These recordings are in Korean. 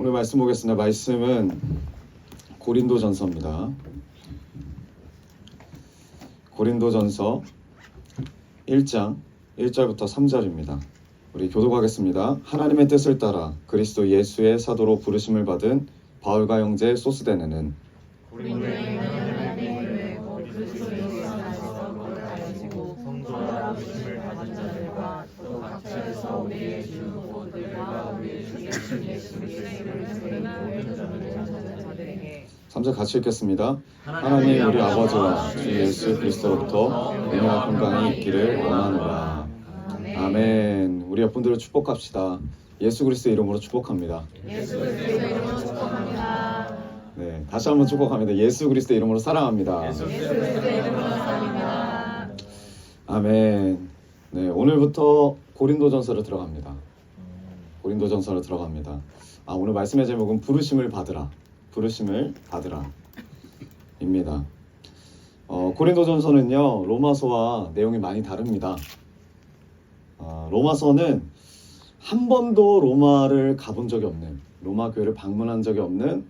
오늘 말씀 보겠습니다. 말씀은 고린도전서입니다. 고린도전서 1장 1절부터 3절입니다. 우리 교독하겠습니다. 하나님의 뜻을 따라 그리스도 예수의 사도로 부르심을 받은 바울과 형제 소스데네는 고린도에 있는 하나님의 교회 그리스도 예수 안에서 거룩하여지고 성도라 부르심을 받은 자들과 또 각처에서 우리의 주 보들과 우리의 주 예수 그리스도의 이름을 모든 전하는 자들에게 3절 같이 읽겠습니다. 하나님 우리 아버지와 주 예수 그리스도로부터 은혜와 평강이 있기를 원하노라. 아멘. 우리 옆분들을 축복합시다. 예수 그리스도의 이름으로 축복합니다. 예수 그리스도의 이름으로 축복합니다. 네, 다시 한번 축복합니다. 예수 그리스도의 이름으로 사랑합니다. 예수 그리스도의 이름으로 사랑합니다. 아멘. 네, 오늘부터 고린도전서로 들어갑니다. 고린도전서로 들어갑니다. 오늘 말씀의 제목은 부르심을 받으라. 부르심을 받으라 입니다. 고린도전서는요, 로마서와 내용이 많이 다릅니다. 로마서는 한 번도 로마를 가본 적이 없는, 로마 교회를 방문한 적이 없는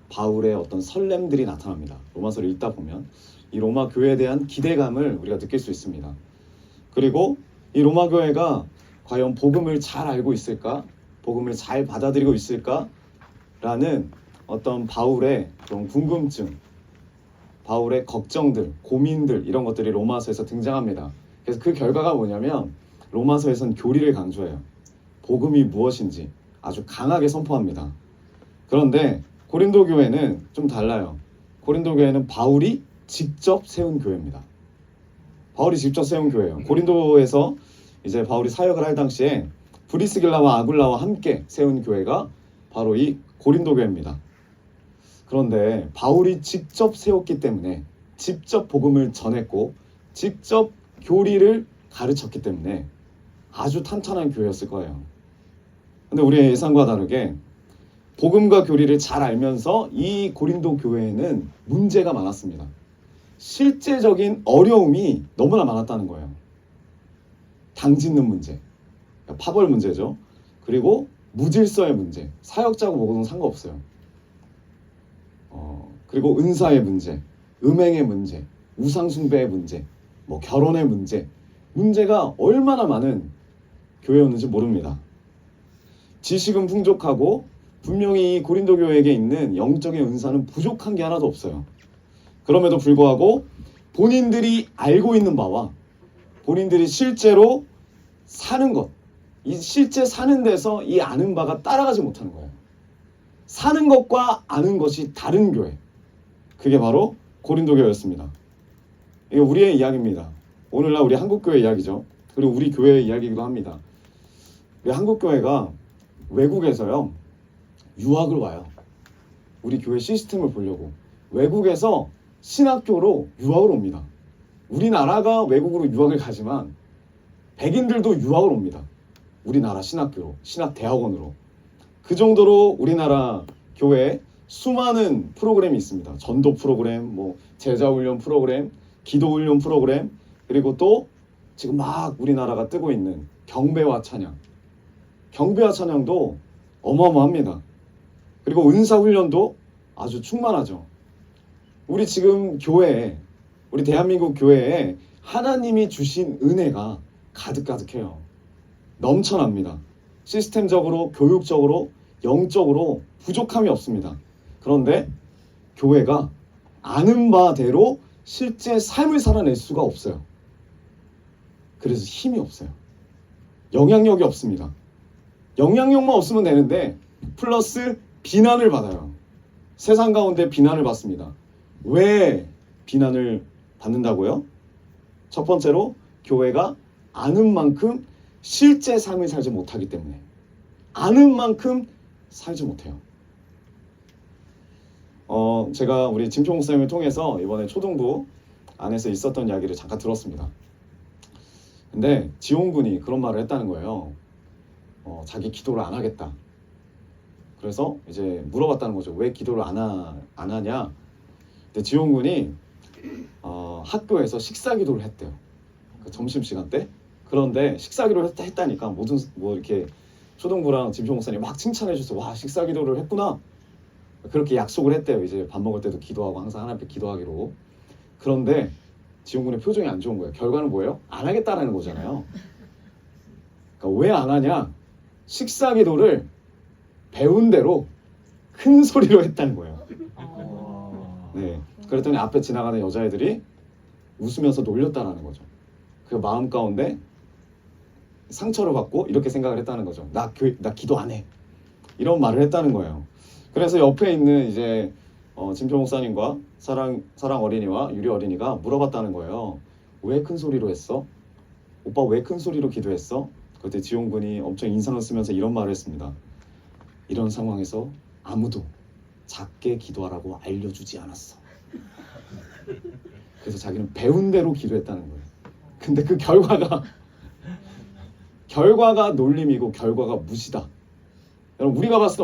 바울의 어떤 설렘들이 나타납니다. 로마서를 읽다 보면 이 로마 교회에 대한 기대감을 우리가 느낄 수 있습니다. 그리고 이 로마 교회가 과연 복음을 잘 알고 있을까? 복음을 잘 받아들이고 있을까? 라는 어떤 바울의 그런 궁금증, 바울의 걱정들, 고민들, 이런 것들이 로마서에서 등장합니다. 그래서 그 결과가 뭐냐면 로마서에서는 교리를 강조해요. 복음이 무엇인지 아주 강하게 선포합니다. 그런데 고린도 교회는 좀 달라요. 고린도 교회는 바울이 직접 세운 교회입니다. 바울이 직접 세운 교회예요. 고린도에서 이제 바울이 사역을 할 당시에 브리스길라와 아굴라와 함께 세운 교회가 바로 이 고린도 교회입니다. 그런데 바울이 직접 세웠기 때문에, 직접 복음을 전했고 직접 교리를 가르쳤기 때문에 아주 탄탄한 교회였을 거예요. 근데 우리의 예상과 다르게 복음과 교리를 잘 알면서 이 고린도 교회에는 문제가 많았습니다. 실제적인 어려움이 너무나 많았다는 거예요. 당 짓는 문제, 파벌 문제죠. 그리고 무질서의 문제, 사역자고 뭐고는 상관없어요. 그리고 은사의 문제, 음행의 문제, 우상숭배의 문제, 뭐 결혼의 문제, 문제가 얼마나 많은 교회였는지 모릅니다. 지식은 풍족하고 분명히 고린도 교회에게 있는 영적인 은사는 부족한 게 하나도 없어요. 그럼에도 불구하고 본인들이 알고 있는 바와 본인들이 실제로 사는 것, 이 실제 사는 데서 이 아는 바가 따라가지 못하는 거예요. 사는 것과 아는 것이 다른 교회, 그게 바로 고린도 교회였습니다. 이게 우리의 이야기입니다. 오늘날 우리 한국교회 이야기죠. 그리고 우리 교회의 이야기이기도 합니다. 우리 한국교회가 외국에서요, 유학을 와요. 우리 교회 시스템을 보려고 외국에서 신학교로 유학을 옵니다. 우리나라가 외국으로 유학을 가지만 백인들도 유학을 옵니다. 우리나라 신학교로, 신학대학원으로. 그 정도로 우리나라 교회에 수많은 프로그램이 있습니다. 전도 프로그램, 뭐 제자훈련 프로그램, 기도훈련 프로그램, 그리고 또 지금 막 우리나라가 뜨고 있는 경배와 찬양. 경배와 찬양도 어마어마합니다. 그리고 은사훈련도 아주 충만하죠. 우리 지금 교회에, 우리 대한민국 교회에 하나님이 주신 은혜가 가득가득해요. 넘쳐납니다. 시스템적으로, 교육적으로, 영적으로 부족함이 없습니다. 그런데 교회가 아는 바대로 실제 삶을 살아낼 수가 없어요. 그래서 힘이 없어요. 영향력이 없습니다. 영향력만 없으면 되는데 플러스 비난을 받아요. 세상 가운데 비난을 받습니다. 왜 비난을 받는다고요? 첫 번째로 교회가 아는 만큼 실제 삶을 살지 못하기 때문에, 아는 만큼 살지 못해요. 제가 우리 진표 목사님을 통해서 이번에 초등부 안에서 있었던 이야기를 잠깐 들었습니다. 근데 지용군이 그런 말을 했다는 거예요. 자기 기도를 안 하겠다. 그래서 이제 물어봤다는 거죠. 왜 기도를 안 하냐? 근데 지용군이 학교에서 식사 기도를 했대요. 그 점심시간 때. 그런데 식사 기도를 했다니까 뭐 이렇게 초등부랑 진표 목사님 막 칭찬해 주셔서 와 식사 기도를 했구나 그렇게 약속을 했대요. 이제 밥 먹을 때도 기도하고 항상 하나님 앞에 기도하기로. 그런데 지용군의 표정이 안 좋은 거예요. 결과는 뭐예요? 안 하겠다라는 거잖아요. 그러니까 왜 안 하냐? 식사 기도를 배운 대로 큰 소리로 했다는 거예요. 네. 그랬더니 앞에 지나가는 여자애들이 웃으면서 놀렸다라는 거죠. 그 마음 가운데 상처를 받고 이렇게 생각을 했다는 거죠. 나 기도 안 해. 이런 말을 했다는 거예요. 그래서 옆에 있는 이제 진표 목사님과 사랑 어린이와 유리 어린이가 물어봤다는 거예요. 왜 큰 소리로 했어? 오빠 왜 큰 소리로 기도했어? 그때 지용군이 엄청 인상을 쓰면서 이런 말을 했습니다. 이런 상황에서 아무도 작게 기도하라고 알려주지 않았어. 그래서 자기는 배운 대로 기도했다는 거예요. 근데 그 결과가 놀림이고 결과가 무시다. 여러분 우리가 봤을 때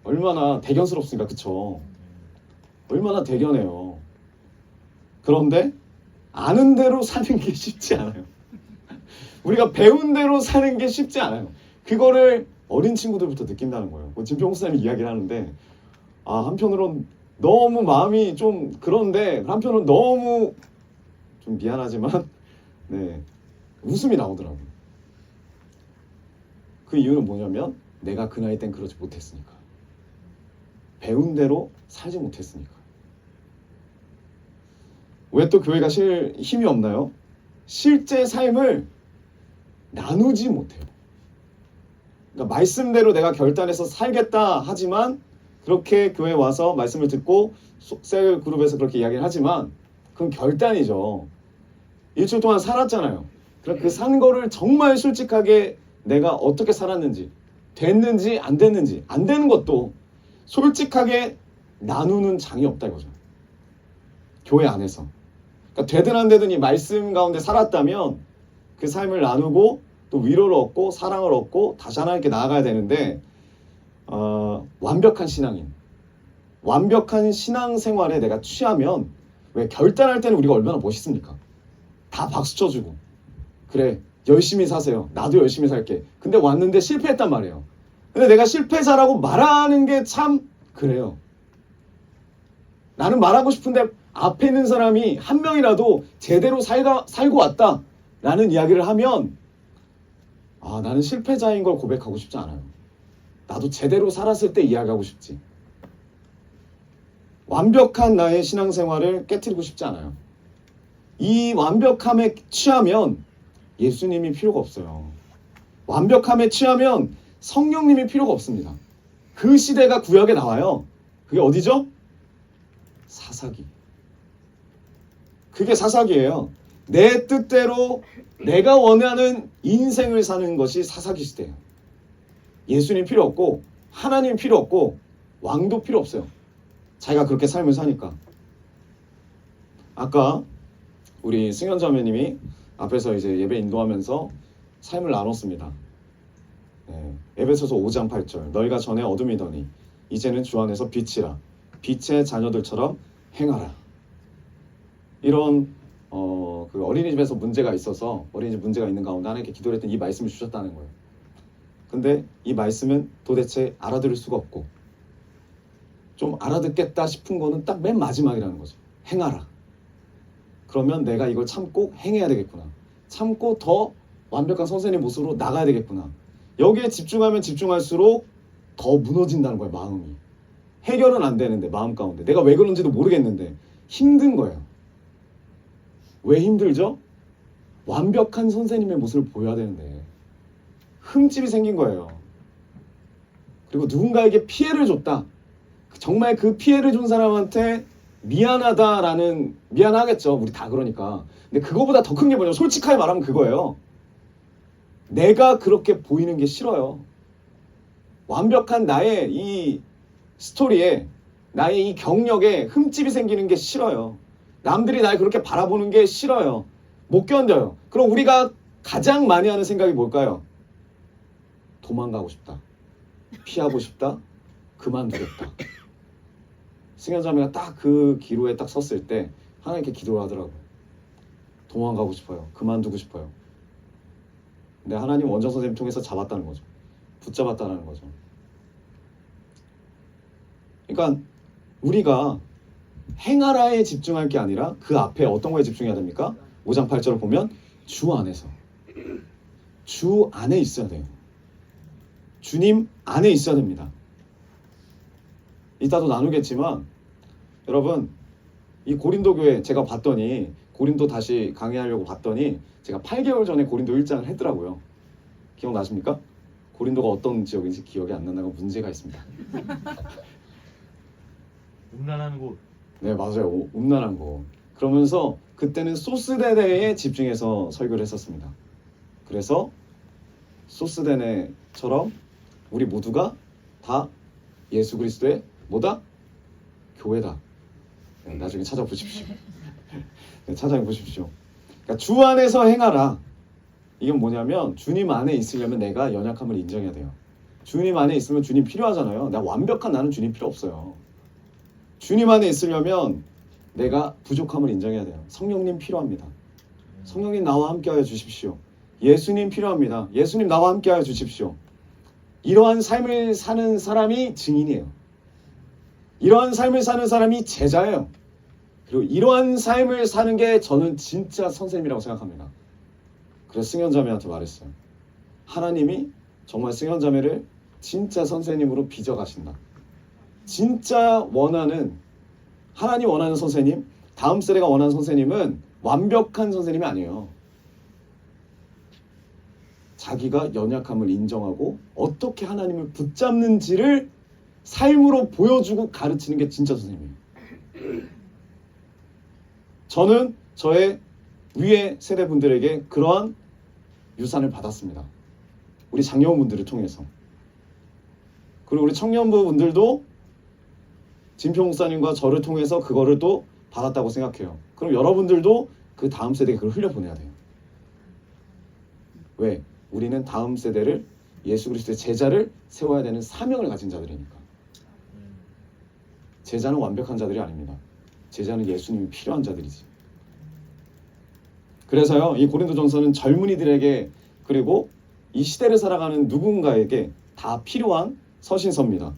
얼마나 대견스럽습니까? 그쵸? 얼마나 대견해요. 그런데 아는 대로 사는 게 쉽지 않아요. 우리가 배운 대로 사는 게 쉽지 않아요. 그거를 어린 친구들부터 느낀다는 거예요. 진표 목사님이 이야기를 하는데 한편으론 너무 마음이 좀 그런데 한편으로는 너무 좀 미안하지만 네, 웃음이 나오더라고요. 그 이유는 뭐냐면 내가 그 나이 땐 그러지 못했으니까. 배운 대로 살지 못했으니까. 왜 또 교회가 힘이 없나요? 실제 삶을 나누지 못해요. 그러니까 말씀대로 내가 결단해서 살겠다 하지만 그렇게 교회에 와서 말씀을 듣고 셀 그룹에서 그렇게 이야기를 하지만 그건 결단이죠. 일주일 동안 살았잖아요. 그럼 그 산 거를 정말 솔직하게 내가 어떻게 살았는지 됐는지 안 됐는지 안 되는 것도 솔직하게 나누는 장이 없다 이거죠. 교회 안에서. 그러니까 되든 안 되든 이 말씀 가운데 살았다면 그 삶을 나누고 또 위로를 얻고 사랑을 얻고 다시 하나님께 나아가야 되는데 완벽한 신앙인, 완벽한 신앙생활에 내가 취하면 왜 결단할 때는 우리가 얼마나 멋있습니까? 다 박수 쳐주고 그래 열심히 사세요. 나도 열심히 살게. 근데 왔는데 실패했단 말이에요. 근데 내가 실패자라고 말하는 게 참 그래요. 나는 말하고 싶은데 앞에 있는 사람이 한 명이라도 제대로 살고 왔다 라는 이야기를 하면 나는 실패자인 걸 고백하고 싶지 않아요. 나도 제대로 살았을 때 이야기하고 싶지. 완벽한 나의 신앙생활을 깨트리고 싶지 않아요. 이 완벽함에 취하면 예수님이 필요가 없어요. 완벽함에 취하면 성령님이 필요가 없습니다. 그 시대가 구약에 나와요. 그게 어디죠? 사사기. 그게 사사기예요. 내 뜻대로 내가 원하는 인생을 사는 것이 사사기 시대예요. 예수님 필요 없고 하나님 필요 없고 왕도 필요 없어요. 자기가 그렇게 삶을 사니까. 아까 우리 승현자매님이 앞에서 이제 예배 인도하면서 삶을 나눴습니다. 에베소서 5장 8절 너희가 전에 어둠이더니 이제는 주 안에서 빛이라 빛의 자녀들처럼 행하라. 이런 그 어린이집에서 문제가 있어서 어린이집 문제가 있는 가운데 하나님께 기도를 했더니 이 말씀을 주셨다는 거예요. 근데 이 말씀은 도대체 알아들을 수가 없고 좀 알아듣겠다 싶은 거는 딱 맨 마지막이라는 거죠. 행하라. 그러면 내가 이걸 참고 행해야 되겠구나. 참고 더 완벽한 선생님 모습으로 나가야 되겠구나. 여기에 집중하면 집중할수록 더 무너진다는 거예요. 마음이. 해결은 안 되는데 마음 가운데. 내가 왜 그런지도 모르겠는데 힘든 거예요. 왜 힘들죠? 완벽한 선생님의 모습을 보여야 되는데 흠집이 생긴 거예요. 그리고 누군가에게 피해를 줬다. 정말 그 피해를 준 사람한테 미안하다라는, 미안하겠죠. 우리 다 그러니까. 근데 그거보다 더 큰 게 뭐냐면 솔직하게 말하면 그거예요. 내가 그렇게 보이는 게 싫어요. 완벽한 나의 이 스토리에, 나의 이 경력에 흠집이 생기는 게 싫어요. 남들이 날 그렇게 바라보는 게 싫어요. 못 견뎌요. 그럼 우리가 가장 많이 하는 생각이 뭘까요? 도망가고 싶다. 피하고 싶다. 그만두겠다. 승현자매가 딱 그 기로에 딱 섰을 때 하나님께 기도를 하더라고요. 도망가고 싶어요. 그만두고 싶어요. 근데 하나님 원정 선생님 통해서 잡았다는 거죠. 붙잡았다는 거죠. 그러니까 우리가 행하라에 집중할 게 아니라 그 앞에 어떤 거에 집중해야 됩니까? 5장 8절을 보면 주 안에서, 주 안에 있어야 돼요. 주님 안에 있어야 됩니다. 이따도 나누겠지만 여러분, 이 고린도 교회 제가 봤더니, 고린도 다시 강의하려고 봤더니 제가 8개월 전에 고린도 1장을 했더라고요. 기억나십니까? 고린도가 어떤 지역인지 기억이 안 나는 건 문제가 있습니다. 음란한 곳. 네, 맞아요. 음란한 거. 그러면서 그때는 소스데네에 집중해서 설교를 했었습니다. 그래서 소스데네처럼 우리 모두가 다 예수 그리스도의 뭐다? 교회다. 네, 나중에 찾아보십시오. 네, 찾아보십시오. 그러니까 주 안에서 행하라. 이건 뭐냐면 주님 안에 있으려면 내가 연약함을 인정해야 돼요. 주님 안에 있으면 주님 필요하잖아요. 나 완벽한 나는 주님 필요 없어요. 주님 안에 있으려면 내가 부족함을 인정해야 돼요. 성령님 필요합니다. 성령님 나와 함께하여 주십시오. 예수님 필요합니다. 예수님 나와 함께하여 주십시오. 이러한 삶을 사는 사람이 증인이에요. 이러한 삶을 사는 사람이 제자예요. 그리고 이러한 삶을 사는 게 저는 진짜 선생님이라고 생각합니다. 그래서 승현자매한테 말했어요. 하나님이 정말 승현자매를 진짜 선생님으로 빚어가신다. 진짜 원하는, 하나님 원하는 선생님, 다음 세대가 원하는 선생님은 완벽한 선생님이 아니에요. 자기가 연약함을 인정하고 어떻게 하나님을 붙잡는지를 삶으로 보여주고 가르치는 게 진짜 선생님이에요. 저는 저의 위에 세대분들에게 그러한 유산을 받았습니다. 우리 장녀분들을 통해서. 그리고 우리 청년부분들도 진표 목사님과 저를 통해서 그거를 또 받았다고 생각해요. 그럼 여러분들도 그 다음 세대에 그걸 흘려보내야 돼요. 왜? 우리는 다음 세대를, 예수 그리스도의 제자를 세워야 되는 사명을 가진 자들이니까. 제자는 완벽한 자들이 아닙니다. 제자는 예수님이 필요한 자들이지. 그래서요, 이 고린도전서는 젊은이들에게, 그리고 이 시대를 살아가는 누군가에게 다 필요한 서신서입니다.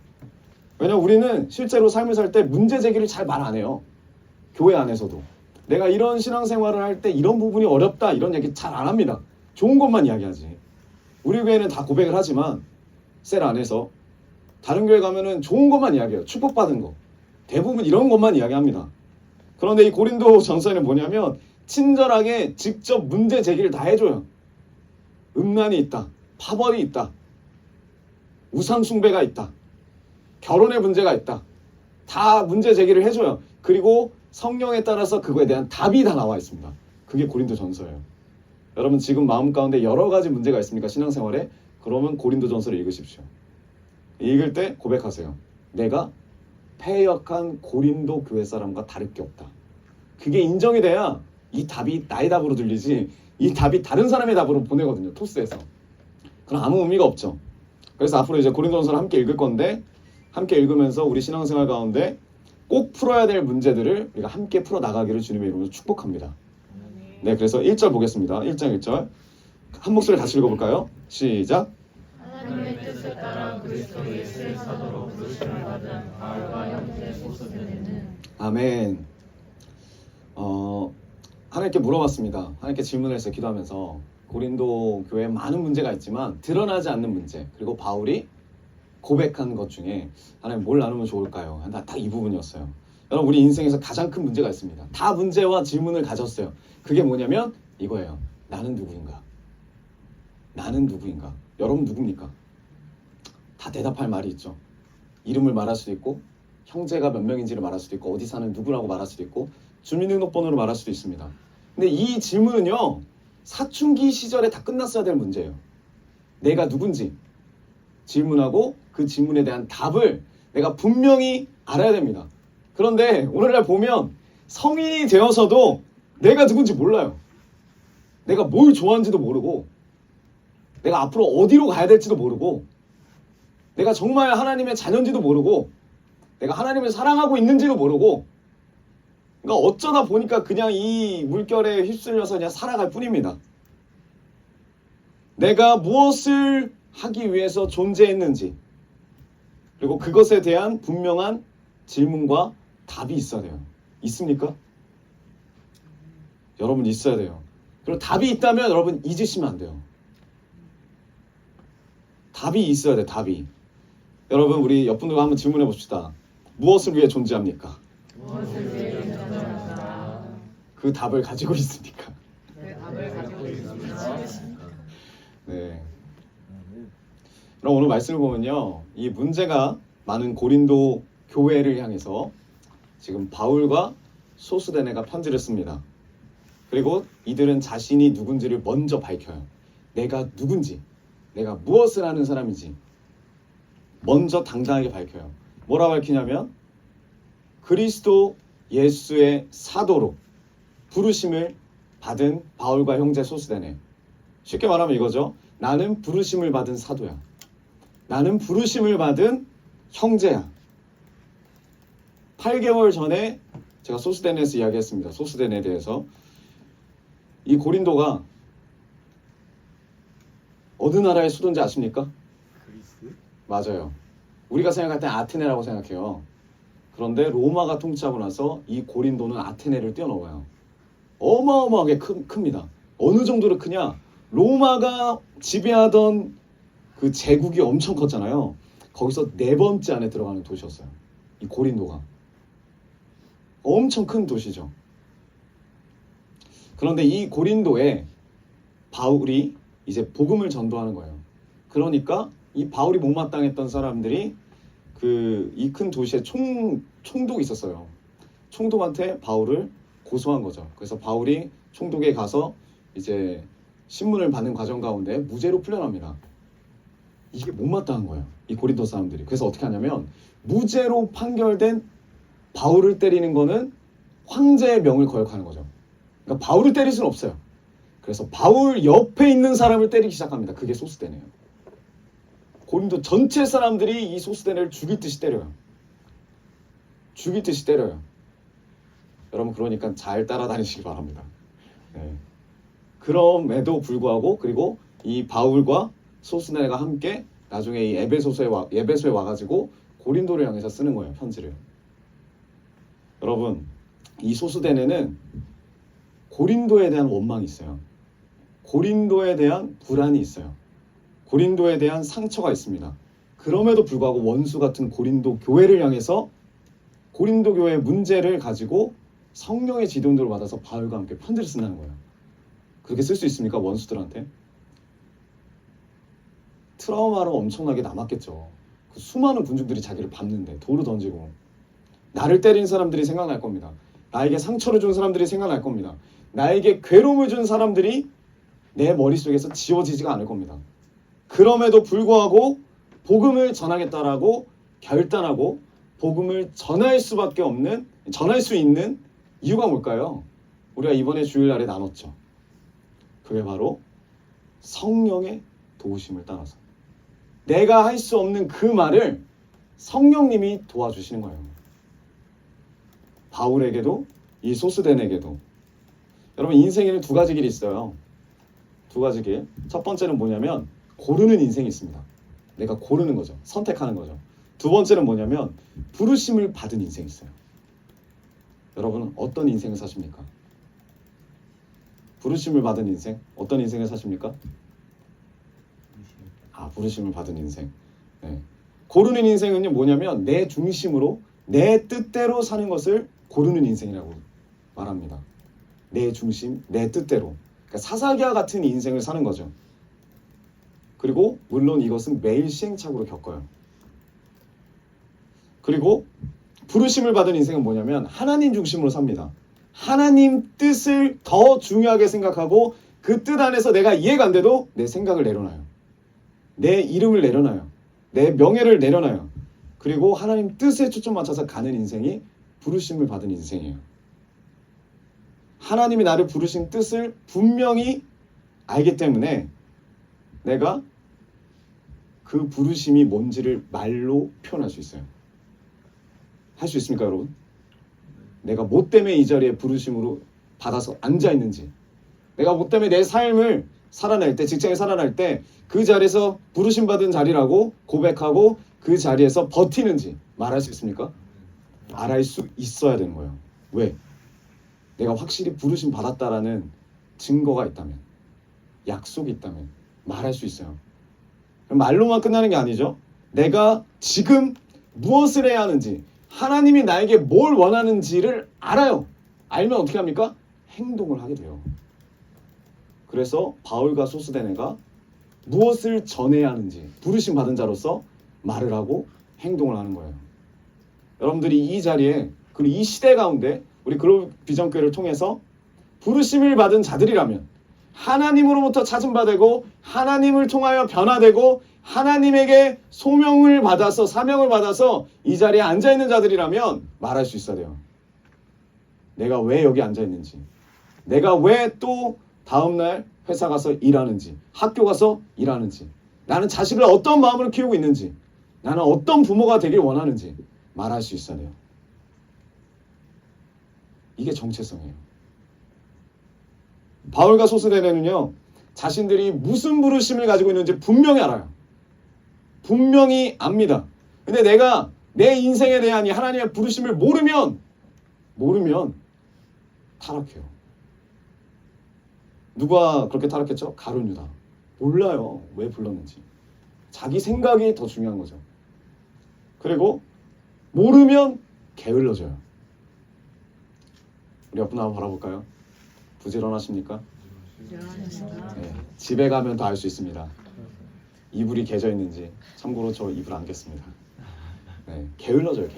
왜냐면 우리는 실제로 삶을 살 때 문제 제기를 잘 말 안 해요. 교회 안에서도. 내가 이런 신앙생활을 할 때 이런 부분이 어렵다, 이런 얘기 잘 안 합니다. 좋은 것만 이야기하지. 우리 교회는 다 고백을 하지만 셀 안에서 다른 교회 가면은 좋은 것만 이야기해요. 축복받은 거. 대부분 이런 것만 이야기합니다. 그런데 이 고린도 전서에는 뭐냐면 친절하게 직접 문제 제기를 다 해줘요. 음란이 있다, 파벌이 있다, 우상 숭배가 있다, 결혼의 문제가 있다, 다 문제 제기를 해줘요. 그리고 성령에 따라서 그거에 대한 답이 다 나와 있습니다. 그게 고린도 전서예요. 여러분 지금 마음 가운데 여러 가지 문제가 있습니까? 신앙생활에? 그러면 고린도 전서를 읽으십시오. 읽을 때 고백하세요. 내가 패역한 고린도 교회 사람과 다를 게 없다. 그게 인정이 돼야 이 답이 나의 답으로 들리지, 이 답이 다른 사람의 답으로 보내거든요. 토스에서. 그럼 아무 의미가 없죠. 그래서 앞으로 이제 고린도전서를 함께 읽을 건데, 함께 읽으면서 우리 신앙생활 가운데 꼭 풀어야 될 문제들을 우리가 함께 풀어 나가기를 주님의 이름으로 축복합니다. 네, 그래서 1절 보겠습니다. 1장 1절 한 목소리 다시 읽어볼까요? 시작. 하나님의 뜻에 따라 그리스도 예수의 사도로 부르심을 받은 바울과 형제 소스데네는 아멘. 하나님께 물어봤습니다. 하나님께 질문을 해서 기도하면서 고린도 교회에 많은 문제가 있지만 드러나지 않는 문제, 그리고 바울이 고백한 것 중에 하나님 뭘 나누면 좋을까요? 딱 이 부분이었어요. 여러분 우리 인생에서 가장 큰 문제가 있습니다. 다 문제와 질문을 가졌어요. 그게 뭐냐면 이거예요. 나는 누구인가? 나는 누구인가? 여러분 누굽니까? 다 대답할 말이 있죠. 이름을 말할 수도 있고, 형제가 몇 명인지를 말할 수도 있고, 어디 사는 누구라고 말할 수도 있고, 주민등록번호를 말할 수도 있습니다. 근데 이 질문은요, 사춘기 시절에 다 끝났어야 될 문제예요. 내가 누군지 질문하고 그 질문에 대한 답을 내가 분명히 알아야 됩니다. 그런데 오늘날 보면 성인이 되어서도 내가 누군지 몰라요. 내가 뭘 좋아하는지도 모르고, 내가 앞으로 어디로 가야 될지도 모르고, 내가 정말 하나님의 자녀인지도 모르고, 내가 하나님을 사랑하고 있는지도 모르고, 그러니까 어쩌다 보니까 그냥 이 물결에 휩쓸려서 그냥 살아갈 뿐입니다. 내가 무엇을 하기 위해서 존재했는지, 그리고 그것에 대한 분명한 질문과 답이 있어야 돼요. 있습니까? 여러분 있어야 돼요. 그리고 답이 있다면 여러분 잊으시면 안 돼요. 답이 있어야 돼. 답이. 여러분 우리 옆분들과 한번 질문해 봅시다. 무엇을 위해 존재합니까? 무엇을 위해 존재합니까? 그 답을 가지고 있습니까? 그 답을 가지고 있습니다. 네. 그럼 오늘 말씀을 보면요, 이 문제가 많은 고린도 교회를 향해서 지금 바울과 소스데네가 편지를 씁니다. 그리고 이들은 자신이 누군지를 먼저 밝혀요. 내가 누군지, 내가 무엇을 하는 사람인지 먼저 당당하게 밝혀요. 뭐라 밝히냐면 그리스도 예수의 사도로 부르심을 받은 바울과 형제 소스데네. 쉽게 말하면 이거죠. 나는 부르심을 받은 사도야. 나는 부르심을 받은 형제야. 8개월 전에 제가 소스데네에서 이야기했습니다. 소스데네에 대해서. 이 고린도가 어느 나라의 수도인지 아십니까? 그리스? 맞아요. 우리가 생각할 때 아테네라고 생각해요. 그런데 로마가 통치하고 나서 이 고린도는 아테네를 뛰어넘어요. 어마어마하게 큽니다. 어느 정도로 크냐? 로마가 지배하던 그 제국이 엄청 컸잖아요. 거기서 4번째 안에 들어가는 도시였어요. 이 고린도가. 엄청 큰 도시죠. 그런데 이 고린도에 바울이 이제 복음을 전도하는 거예요. 그러니까 이 바울이 못마땅했던 사람들이 그 이 큰 도시에 총독이 있었어요. 총독한테 바울을 고소한 거죠. 그래서 바울이 총독에 가서 이제 신문을 받는 과정 가운데 무죄로 풀려납니다. 이게 못마땅한 거예요. 이 고린도 사람들이. 그래서 어떻게 하냐면 무죄로 판결된 바울을 때리는 거는 황제의 명을 거역하는 거죠. 그러니까 바울을 때릴 수는 없어요. 그래서 바울 옆에 있는 사람을 때리기 시작합니다. 그게 소스데네예요. 고린도 전체 사람들이 이 소스데네를 죽일 듯이 때려요. 죽일 듯이 때려요. 여러분 그러니까 잘 따라다니시기 바랍니다. 네. 그럼에도 불구하고 그리고 이 바울과 소스데네가 함께 나중에 이 에베소에 와가지고 고린도를 향해서 쓰는 거예요. 편지를. 여러분 이 소스데네는 고린도에 대한 원망이 있어요. 고린도에 대한 불안이 있어요. 고린도에 대한 상처가 있습니다. 그럼에도 불구하고 원수 같은 고린도 교회를 향해서 고린도 교회의 문제를 가지고 성령의 지도를 받아서 바울과 함께 편지를 쓴다는 거예요. 그렇게 쓸 수 있습니까? 원수들한테? 트라우마로 엄청나게 남았겠죠. 그 수많은 군중들이 자기를 밟는데 돌을 던지고 나를 때린 사람들이 생각날 겁니다. 나에게 상처를 준 사람들이 생각날 겁니다. 나에게 괴로움을 준 사람들이 내 머릿속에서 지워지지가 않을 겁니다. 그럼에도 불구하고 복음을 전하겠다라고 결단하고 복음을 전할 수 있는 이유가 뭘까요? 우리가 이번에 주일날에 나눴죠. 그게 바로 성령의 도우심을 따라서 내가 할 수 없는 그 말을 성령님이 도와주시는 거예요. 바울에게도 이 소스덴에게도. 여러분 인생에는 2가지 길이 있어요. 2가지 길. 첫 번째는 뭐냐면 고르는 인생이 있습니다. 내가 고르는 거죠. 선택하는 거죠. 2번째는 뭐냐면 부르심을 받은 인생이 있어요. 여러분은 어떤 인생을 사십니까? 부르심을 받은 인생? 어떤 인생을 사십니까? 부르심을 받은 인생. 네. 고르는 인생은요 뭐냐면 내 중심으로 내 뜻대로 사는 것을 고르는 인생이라고 말합니다. 내 중심, 내 뜻대로. 그러니까 사사기와 같은 인생을 사는 거죠. 그리고 물론 이것은 매일 시행착오로 겪어요. 그리고 부르심을 받은 인생은 뭐냐면 하나님 중심으로 삽니다. 하나님 뜻을 더 중요하게 생각하고 그 뜻 안에서 내가 이해가 안 돼도 내 생각을 내려놔요. 내 이름을 내려놔요. 내 명예를 내려놔요. 그리고 하나님 뜻에 초점 맞춰서 가는 인생이 부르심을 받은 인생이에요. 하나님이 나를 부르신 뜻을 분명히 알기 때문에 내가 그 부르심이 뭔지를 말로 표현할 수 있어요. 할 수 있습니까, 여러분? 내가 뭐 때문에 이 자리에 부르심으로 받아서 앉아있는지, 내가 뭐 때문에 내 삶을 살아날 때, 직장에 살아날 때 그 자리에서 부르심 받은 자리라고 고백하고 그 자리에서 버티는지 말할 수 있습니까? 말할 수 있어야 되는 거예요. 왜? 내가 확실히 부르심 받았다라는 증거가 있다면, 약속이 있다면 말할 수 있어요. 말로만 끝나는 게 아니죠. 내가 지금 무엇을 해야 하는지, 하나님이 나에게 뭘 원하는지를 알아요. 알면 어떻게 합니까? 행동을 하게 돼요. 그래서 바울과 소스데네가 무엇을 전해야 하는지 부르심 받은 자로서 말을 하고 행동을 하는 거예요. 여러분들이 이 자리에, 그리고 이 시대 가운데 우리 글로벌 비전교회를 통해서 부르심을 받은 자들이라면, 하나님으로부터 찾음받고 하나님을 통하여 변화되고 하나님에게 소명을 받아서, 사명을 받아서 이 자리에 앉아있는 자들이라면 말할 수 있어야 돼요. 내가 왜 여기 앉아있는지, 내가 왜 또 다음날 회사 가서 일하는지, 학교 가서 일하는지, 나는 자식을 어떤 마음으로 키우고 있는지, 나는 어떤 부모가 되길 원하는지 말할 수 있어야 돼요. 이게 정체성이에요. 바울과 소스데네는요, 자신들이 무슨 부르심을 가지고 있는지 분명히 알아요. 분명히 압니다. 근데 내가 내 인생에 대한 이 하나님의 부르심을 모르면 타락해요. 누가 그렇게 타락했죠? 가룟 유다. 몰라요. 왜 불렀는지. 자기 생각이 더 중요한 거죠. 그리고 모르면 게을러져요. 우리 옆분 한번 바라볼까요? 부지런하십니까? 네, 집에 가면 더 알 수 있습니다. 이불이 개져 있는지. 참고로 저 이불 안 겠습니다. 네, 게을러져요.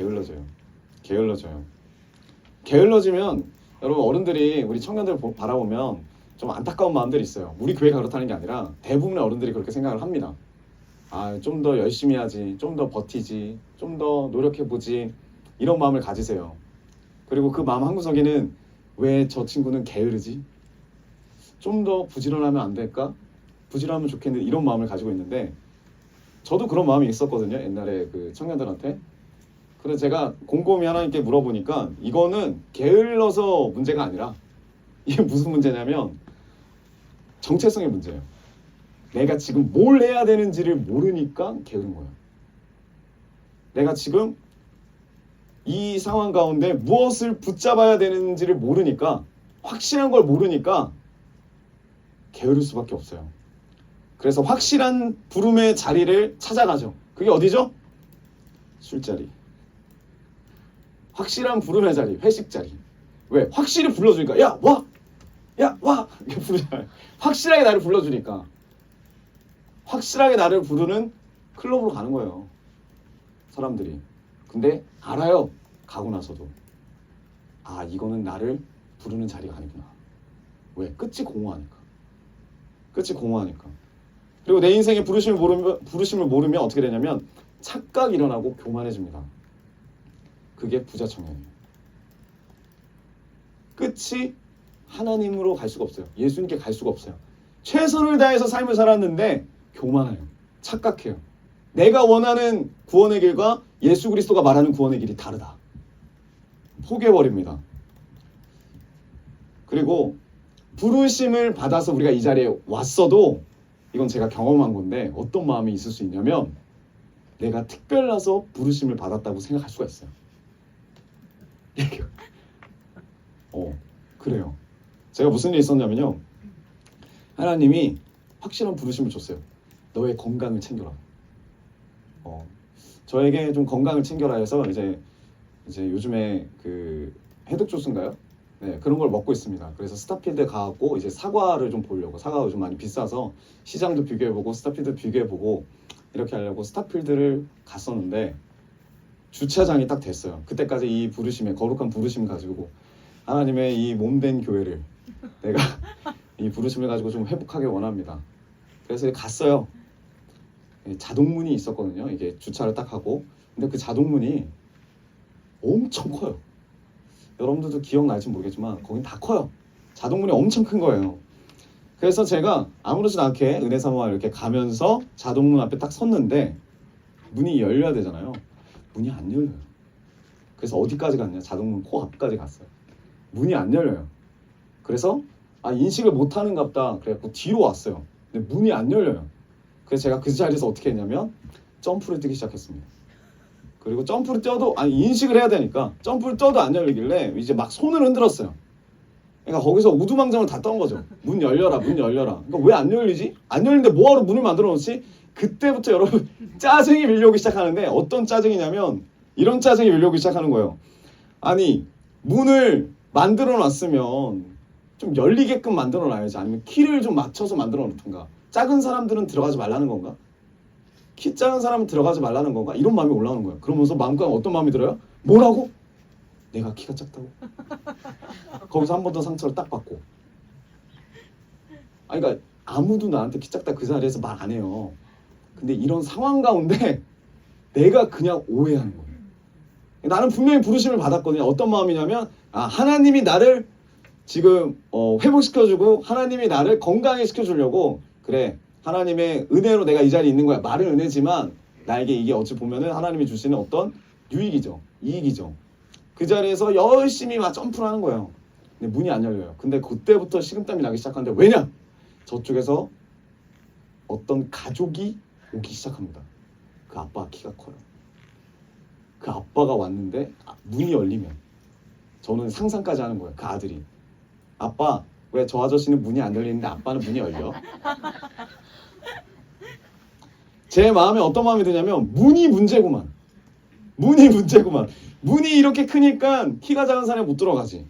게을러지면 여러분, 어른들이 우리 청년들 바라보면 좀 안타까운 마음들이 있어요. 우리 교회가 그렇다는 게 아니라 대부분의 어른들이 그렇게 생각을 합니다. 좀 더 열심히 하지, 좀 더 버티지, 좀 더 노력해보지, 이런 마음을 가지세요. 그리고 그 마음 한구석에는 왜 저 친구는 게으르지? 좀 더 부지런하면 안 될까? 부지런하면 좋겠는데, 이런 마음을 가지고 있는데, 저도 그런 마음이 있었거든요. 옛날에 그 청년들한테. 그래서 제가 곰곰이 하나님께 물어보니까 이거는 게을러서 문제가 아니라, 이게 무슨 문제냐면 정체성의 문제예요. 내가 지금 뭘 해야 되는지를 모르니까 게으른 거예요. 내가 지금 이 상황 가운데 무엇을 붙잡아야 되는지를 모르니까, 확실한 걸 모르니까 게으를 수밖에 없어요. 그래서 확실한 부름의 자리를 찾아가죠. 그게 어디죠? 술자리. 확실한 부름의 자리, 회식 자리. 왜? 확실히 불러주니까, 야 와! 야 와! 이렇게 부르잖아요. 확실하게 나를 불러주니까. 확실하게 나를 부르는 클럽으로 가는 거예요, 사람들이. 근데 알아요. 가고 나서도. 이거는 나를 부르는 자리가 아니구나. 왜? 끝이 공허하니까. 그리고 내 인생의 부르심을 모르면 어떻게 되냐면 착각이 일어나고 교만해집니다. 그게 부자청년이에요. 끝이 하나님으로 갈 수가 없어요. 예수님께 갈 수가 없어요. 최선을 다해서 삶을 살았는데 교만해요. 착각해요. 내가 원하는 구원의 길과 예수 그리스도가 말하는 구원의 길이 다르다. 포기해버립니다. 그리고 부르심을 받아서 우리가 이 자리에 왔어도, 이건 제가 경험한 건데, 어떤 마음이 있을 수 있냐면 내가 특별해서 부르심을 받았다고 생각할 수가 있어요. 그래요. 제가 무슨 일이 있었냐면요, 하나님이 확실한 부르심을 줬어요. 너의 건강을 챙겨라. 저에게 좀 건강을 챙겨라 해서 이제 요즘에 그 해독주스인가요? 네, 그런 걸 먹고 있습니다. 그래서 스타필드에 가갖고 이제 사과를 좀 보려고, 사과가 요즘 많이 비싸서 시장도 비교해보고 스타필드 비교해보고 이렇게 하려고 스타필드를 갔었는데, 주차장이 딱 됐어요. 그때까지 이 부르심에, 거룩한 부르심 가지고 하나님의 이 몸된 교회를 내가 이 부르심을 가지고 좀 회복하기 원합니다. 그래서 갔어요. 자동문이 있었거든요. 이게 주차를 딱 하고. 근데 그 자동문이 엄청 커요. 여러분들도 기억날지 모르겠지만 거긴 다 커요. 자동문이 엄청 큰 거예요. 그래서 제가 아무렇지도 않게 은혜사모와 이렇게 가면서 자동문 앞에 딱 섰는데 문이 열려야 되잖아요. 문이 안 열려요. 그래서 어디까지 갔냐? 자동문 코 앞까지 갔어요. 문이 안 열려요. 그래서 인식을 못하는갑다. 그래갖고 뒤로 왔어요. 근데 문이 안 열려요. 그래서 제가 그 자리에서 어떻게 했냐면 점프를 뛰기 시작했습니다. 그리고 점프를 뛰어도 인식을 해야 되니까 점프를 뛰어도 안 열리길래 이제 막 손을 흔들었어요. 그러니까 거기서 우두망정을 다 떤 거죠. 문 열려라, 문 열려라. 그러니까 왜 안 열리지? 안 열리는데 뭐하러 문을 만들어 놓지? 그때부터 여러분 짜증이 밀려오기 시작하는데 어떤 짜증이냐면 이런 짜증이 밀려오기 시작하는 거예요. 아니 문을 만들어 놨으면 좀 열리게끔 만들어 놔야지. 아니면 키를 좀 맞춰서 만들어 놓든가. 작은 사람들은 들어가지 말라는 건가? 키 작은 사람은 들어가지 말라는 건가? 이런 마음이 올라오는 거예요. 그러면서 마음가짐 어떤 마음이 들어요? 뭐라고? 내가 키가 작다고? 거기서 한 번 더 상처를 딱 받고. 그러니까 아무도 나한테 키 작다 그 자리에서 말 안 해요. 근데 이런 상황 가운데 내가 그냥 오해하는 거예요. 나는 분명히 부르심을 받았거든요. 어떤 마음이냐면 하나님이 나를 지금 회복시켜주고 하나님이 나를 건강히 시켜주려고 그래. 하나님의 은혜로 내가 이 자리에 있는 거야. 말은 은혜지만 나에게 이게 어찌 보면은 하나님이 주시는 어떤 유익이죠. 이익이죠. 그 자리에서 열심히 막 점프를 하는 거예요. 근데 문이 안 열려요. 근데 그때부터 식은땀이 나기 시작하는데 왜냐? 저쪽에서 어떤 가족이 오기 시작합니다. 그 아빠가 키가 커요. 그 아빠가 왔는데 문이 열리면 저는 상상까지 하는 거예요. 그 아들이 아빠 왜 저 아저씨는 문이 안 열리는데 아빠는 문이 열려? 제 마음에 어떤 마음이 드냐면 문이 문제구만. 문이 문제구만. 문이 이렇게 크니까 키가 작은 사람이 못 들어가지.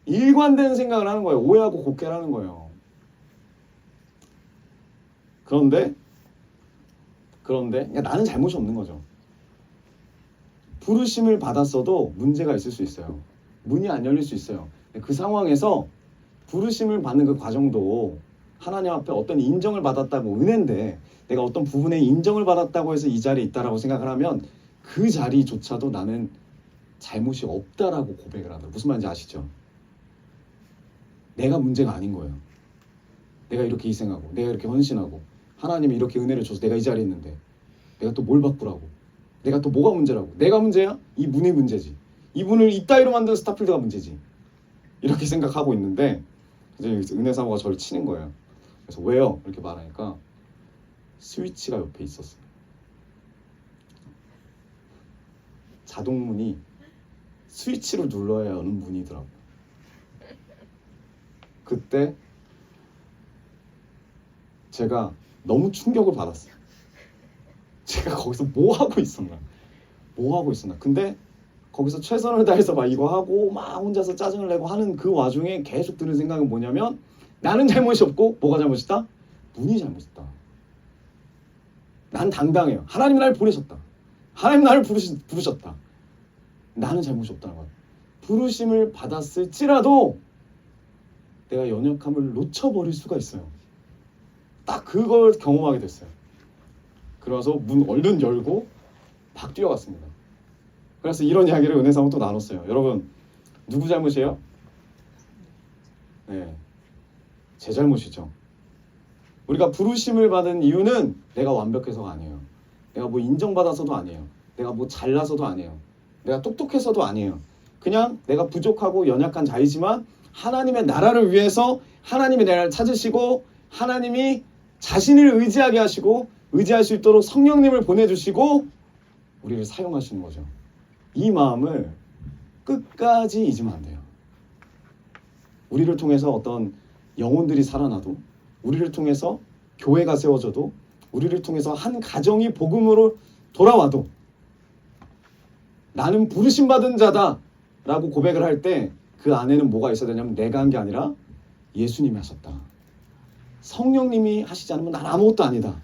일관된 생각을 하는 거예요. 오해하고 곱게 하는 거예요. 그런데 그러니까 나는 잘못이 없는 거죠. 부르심을 받았어도 문제가 있을 수 있어요. 문이 안 열릴 수 있어요. 그 상황에서 부르심을 받는 그 과정도 하나님 앞에 어떤 인정을 받았다고 은혜인데 내가 어떤 부분에 인정을 받았다고 해서 이 자리에 있다라고 생각을 하면 그 자리조차도 나는 잘못이 없다라고 고백을 한다. 무슨 말인지 아시죠? 내가 문제가 아닌 거예요. 내가 이렇게 희생하고 내가 이렇게 헌신하고 하나님이 이렇게 은혜를 줘서 내가 이 자리에 있는데 내가 또 뭘 바꾸라고 내가 또 뭐가 문제라고 내가 문제야? 이 문이 문제지. 이 문을 이따위로 만든 스타필드가 문제지. 이렇게 생각하고 있는데 이제 은혜 사모가 저를 치는 거예요. 그래서 왜요? 이렇게 말하니까 스위치가 옆에 있었어요. 자동문이 스위치를 눌러야 여는 문이더라고요. 그때 제가 너무 충격을 받았어요. 제가 거기서 뭐 하고 있었나? 근데 거기서 최선을 다해서 막 이거 하고 막 혼자서 짜증을 내고 하는 그 와중에 계속 드는 생각은 뭐냐면 나는 잘못이 없고 뭐가 잘못이다? 문이 잘못이다. 난 당당해요. 하나님이 나를 보내셨다. 하나님 나를 부르셨다. 나는 잘못이 없다는 거야. 부르심을 받았을지라도 내가 연약함을 놓쳐버릴 수가 있어요. 딱 그걸 경험하게 됐어요. 그래서 문 얼른 열고 막 뛰어갔습니다. 그래서 이런 이야기를 은혜사모 또 나눴어요. 여러분 누구 잘못이에요? 네, 제 잘못이죠. 우리가 부르심을 받은 이유는 내가 완벽해서가 아니에요. 내가 뭐 인정받아서도 아니에요. 내가 뭐 잘나서도 아니에요. 내가 똑똑해서도 아니에요. 그냥 내가 부족하고 연약한 자이지만 하나님의 나라를 위해서 하나님이 나를 찾으시고 하나님이 자신을 의지하게 하시고 의지할 수 있도록 성령님을 보내주시고 우리를 사용하시는 거죠. 이 마음을 끝까지 잊으면 안 돼요. 우리를 통해서 어떤 영혼들이 살아나도 우리를 통해서 교회가 세워져도 우리를 통해서 한 가정이 복음으로 돌아와도 나는 부르심받은 자다 라고 고백을 할 때 그 안에는 뭐가 있어야 되냐면 내가 한 게 아니라 예수님이 하셨다. 성령님이 하시지 않으면 난 아무것도 아니다.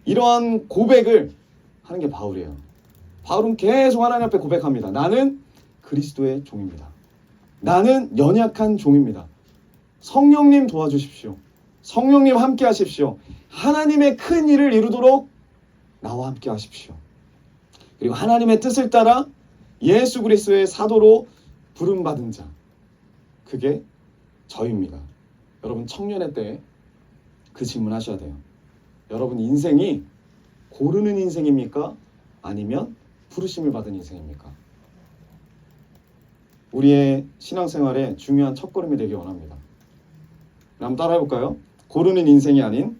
이러한 고백을 하는 게 바울이에요. 바울은 계속 하나님 앞에 고백합니다. 나는 그리스도의 종입니다. 나는 연약한 종입니다. 성령님 도와주십시오. 성령님 함께 하십시오. 하나님의 큰 일을 이루도록 나와 함께 하십시오. 그리고 하나님의 뜻을 따라 예수 그리스도의 사도로 부름받은 자, 그게 저입니다. 여러분 청년의 때 그 질문하셔야 돼요. 여러분 인생이 고르는 인생입니까? 아니면 부르심을 받은 인생입니까? 우리의 신앙생활에 중요한 첫걸음이 되기 원합니다. 한번 따라해볼까요? 고르는 인생이 아닌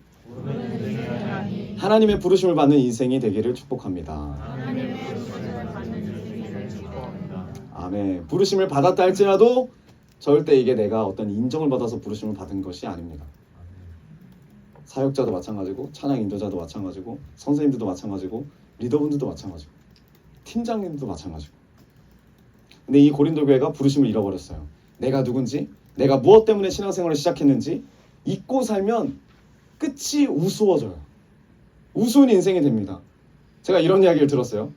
하나님의 부르심을 받는 인생이 되기를 축복합니다. 아멘. 부르심을 받았다 할지라도 절대 이게 내가 어떤 인정을 받아서 부르심을 받은 것이 아닙니다. 사역자도 마찬가지고, 찬양 인도자도 마찬가지고, 선생님들도 마찬가지고, 리더분들도 마찬가지고, 팀장님도 마찬가지고. 근데 이 고린도 교회가 부르심을 잃어버렸어요. 내가 누군지, 내가 무엇 때문에 신앙생활을 시작했는지 잊고 살면 끝이 우스워져요. 우스운 인생이 됩니다. 제가 이런 이야기를 들었어요.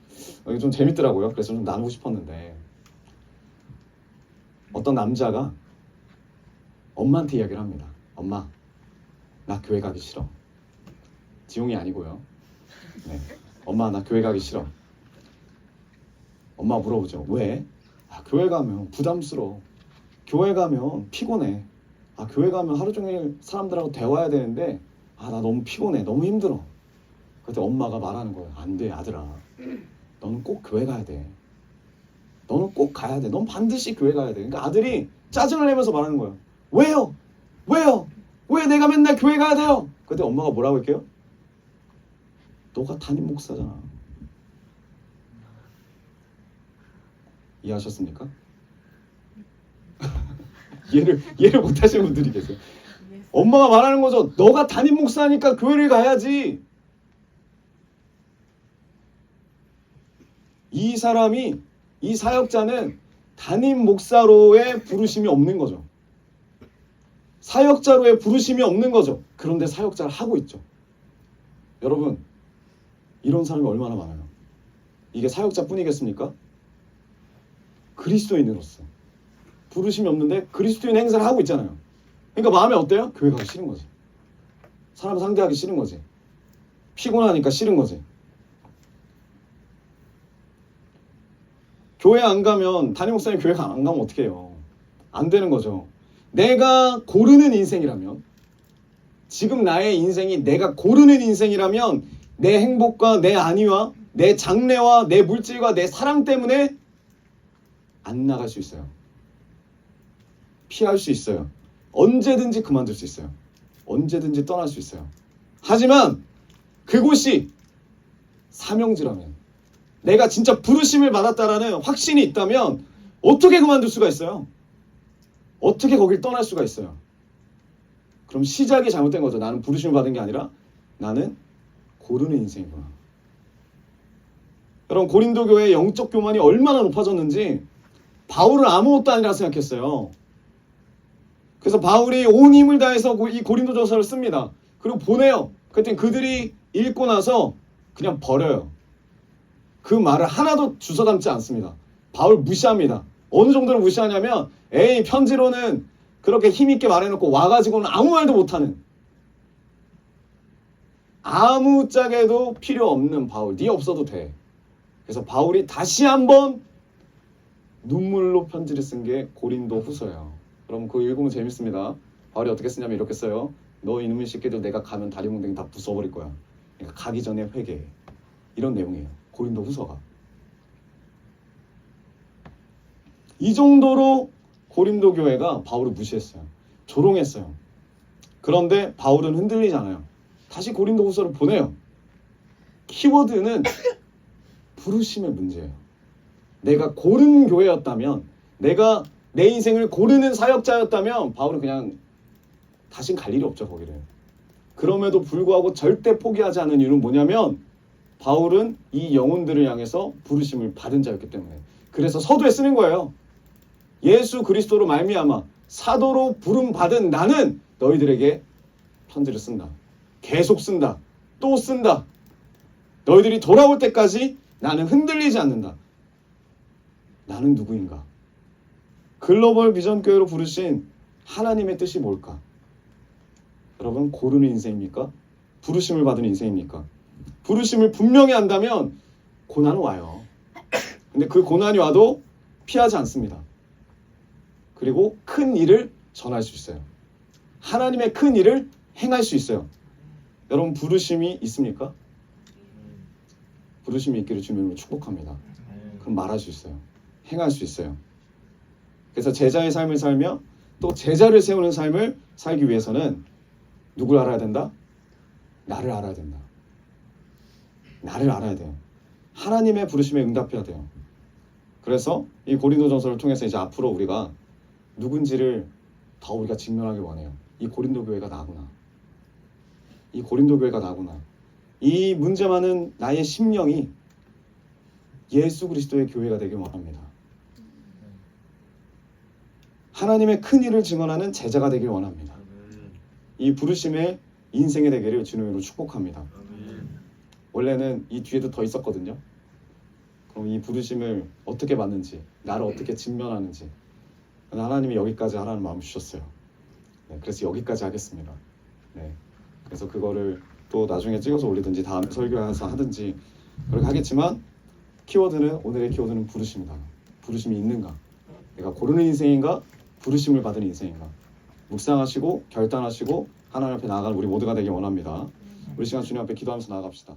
이게 좀 재밌더라고요. 그래서 좀 나누고 싶었는데, 어떤 남자가 엄마한테 이야기를 합니다. 엄마, 나 교회 가기 싫어. 지용이 아니고요. 네. 엄마, 나 교회 가기 싫어. 엄마 물어보죠. 왜? 교회 가면 부담스러워. 교회 가면 피곤해. 교회 가면 하루 종일 사람들하고 대화해야 되는데 나 너무 피곤해. 너무 힘들어. 그때 엄마가 말하는 거예요. 안 돼, 아들아. 너는 꼭 교회 가야 돼. 너는 꼭 가야 돼. 넌 반드시 교회 가야 돼. 그러니까 아들이 짜증을 내면서 말하는 거예요. 왜요? 왜요? 왜 내가 맨날 교회 가야 돼요? 그때 엄마가 뭐라고 할게요? 너가 담임 목사잖아. 이해하셨습니까? 이해를 못 하시는 분들이 계세요. 엄마가 말하는 거죠. 너가 담임 목사니까 교회를 가야지. 이 사역자는 담임 목사로의 부르심이 없는 거죠. 사역자로의 부르심이 없는 거죠. 그런데 사역자를 하고 있죠. 여러분, 이런 사람이 얼마나 많아요. 이게 사역자뿐이겠습니까? 그리스도인으로서 부르심이 없는데 그리스도인 행사를 하고 있잖아요. 그러니까 마음이 어때요? 교회 가기 싫은 거지. 사람 상대하기 싫은 거지. 피곤하니까 싫은 거지. 교회 안 가면, 담임 목사님 교회 안 가면 어떻게 해요? 안 되는 거죠. 내가 고르는 인생이라면, 지금 나의 인생이 내가 고르는 인생이라면 내 행복과 내 안위와 내 장래와 내 물질과 내 사랑 때문에 안 나갈 수 있어요. 피할 수 있어요. 언제든지 그만둘 수 있어요. 언제든지 떠날 수 있어요. 하지만 그곳이 사명지라면, 내가 진짜 부르심을 받았다라는 확신이 있다면 어떻게 그만둘 수가 있어요? 어떻게 거길 떠날 수가 있어요? 그럼 시작이 잘못된 거죠. 나는 부르심을 받은 게 아니라 나는 고르는 인생이구나. 여러분, 고린도 교회의 영적 교만이 얼마나 높아졌는지 바울은 아무것도 아니라 생각했어요. 그래서 바울이 온 힘을 다해서 이 고린도전서를 씁니다. 그리고 보내요. 그랬더니 그들이 읽고 나서 그냥 버려요. 그 말을 하나도 주워 담지 않습니다. 바울 무시합니다. 어느 정도로 무시하냐면, 편지로는 그렇게 힘있게 말해놓고 와가지고는 아무 말도 못하는, 아무짝에도 필요 없는 바울. 네 없어도 돼. 그래서 바울이 다시 한번 눈물로 편지를 쓴 게 고린도 후서예요. 그럼 그거 읽으면 재밌습니다. 바울이 어떻게 쓰냐면 이렇게 써요. 너 이놈의 새끼들 내가 가면 다리 몽둥이 다 부숴버릴 거야. 그러니까 가기 전에 회개해. 이런 내용이에요. 고린도 후서가. 이 정도로 고린도 교회가 바울을 무시했어요. 조롱했어요. 그런데 바울은 흔들리지 않아요. 다시 고린도 후서를 보내요. 키워드는 부르심의 문제예요. 내가 고른 교회였다면, 내가 내 인생을 고르는 사역자였다면 바울은 그냥 다신 갈 일이 없죠, 거기를. 그럼에도 불구하고 절대 포기하지 않은 이유는 뭐냐면, 바울은 이 영혼들을 향해서 부르심을 받은 자였기 때문에. 그래서 서두에 쓰는 거예요. 예수 그리스도로 말미암아 사도로 부름 받은 나는 너희들에게 편지를 쓴다. 계속 쓴다. 또 쓴다. 너희들이 돌아올 때까지 나는 흔들리지 않는다. 나는 누구인가? 글로벌 비전 교회로 부르신 하나님의 뜻이 뭘까? 여러분, 고르는 인생입니까? 부르심을 받은 인생입니까? 부르심을 분명히 한다면 고난은 와요. 근데 그 고난이 와도 피하지 않습니다. 그리고 큰 일을 전할 수 있어요. 하나님의 큰 일을 행할 수 있어요. 여러분, 부르심이 있습니까? 부르심이 있기를 주님으로 축복합니다. 그럼 말할 수 있어요. 행할 수 있어요. 그래서 제자의 삶을 살며 또 제자를 세우는 삶을 살기 위해서는 누굴 알아야 된다? 나를 알아야 된다. 나를 알아야 돼요. 하나님의 부르심에 응답해야 돼요. 그래서 이 고린도전서를 통해서 이제 앞으로 우리가 누군지를 더 우리가 직면하기 원해요. 이 고린도 교회가 나구나. 이 고린도 교회가 나구나. 이 문제 많은 나의 심령이 예수 그리스도의 교회가 되길 원합니다. 하나님의 큰 일을 증언하는 제자가 되길 원합니다. 이 부르심의 인생의 되기를 주님으로 축복합니다. 원래는 이 뒤에도 더 있었거든요. 그럼 이 부르심을 어떻게 받는지, 나를 어떻게 직면하는지 하나님이 여기까지 하라는 마음 주셨어요. 네, 그래서 여기까지 하겠습니다. 네, 그래서 그거를 또 나중에 찍어서 올리든지 다음 설교해서 하든지 그렇게 하겠지만 키워드는 오늘의 키워드는 부르심이다. 부르심이 있는가? 내가 고르는 인생인가? 부르심을 받은 인생인가? 묵상하시고 결단하시고 하나님 앞에 나아가는 우리 모두가 되길 원합니다. 우리 시간 주님 앞에 기도하면서 나아갑시다.